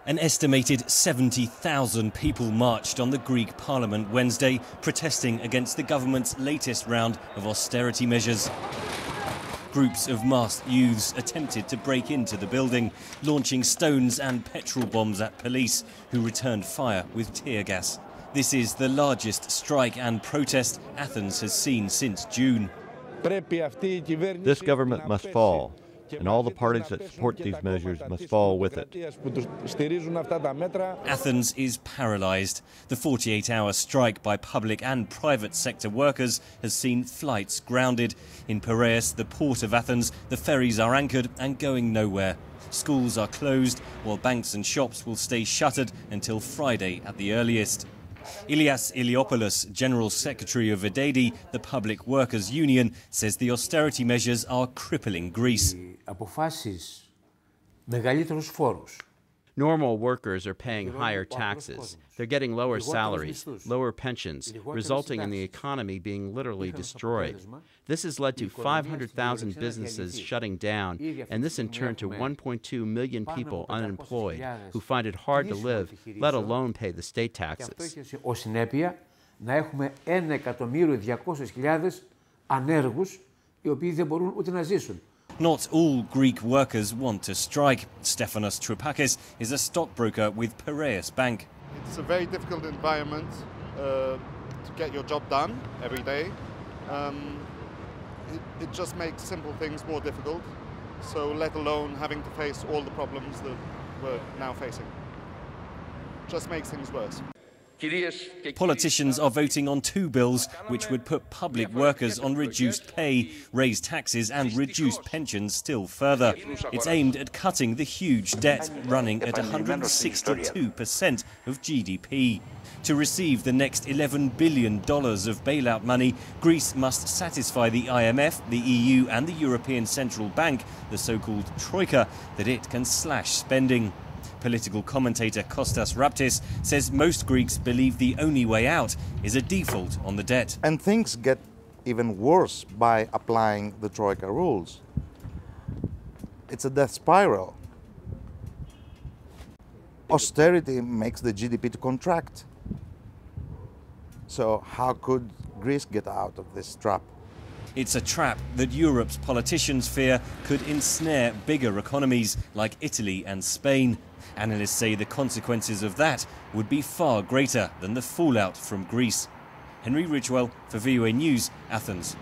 An estimated 70,000 people marched on the Greek parliament Wednesday, protesting against the government's latest round of austerity measures. Groups of masked youths attempted to break into the building, launching stones and petrol bombs at police, who returned fire with tear gas. This is the largest strike and protest Athens has seen since June. This government must fall, and all the parties that support these measures must fall with it. Athens is paralyzed. The 48-hour strike by public and private sector workers has seen flights grounded. In Piraeus, the port of Athens, the ferries are anchored and going nowhere. Schools are closed, while banks and shops will stay shuttered until Friday at the earliest. Ilias Iliopoulos, General Secretary of EDEDI, the Public Workers Union, says the austerity measures are crippling Greece. Normal workers are paying higher taxes. They're getting lower salaries, lower pensions, resulting in the economy being literally destroyed. This has led to 500,000 businesses shutting down, and this in turn to 1.2 million people unemployed who find it hard to live, let alone pay the state taxes. Not all Greek workers want to strike. Stefanos Troupakis is a stockbroker with Piraeus Bank. It's a very difficult environment to get your job done every day. It just makes simple things more difficult, so let alone having to face all the problems that we're now facing. Just makes things worse. Politicians are voting on two bills which would put public workers on reduced pay, raise taxes and reduce pensions still further. It's aimed at cutting the huge debt, running at 162% of GDP. To receive the next $11 billion of bailout money, Greece must satisfy the IMF, the EU and the European Central Bank, the so-called Troika, that it can slash spending. Political commentator Kostas Raptis says most Greeks believe the only way out is a default on the debt. And things get even worse by applying the Troika rules. It's a death spiral. Austerity makes the GDP to contract. So how could Greece get out of this trap? It's a trap that Europe's politicians fear could ensnare bigger economies like Italy and Spain. Analysts say the consequences of that would be far greater than the fallout from Greece. Henry Ridgwell for VOA News, Athens.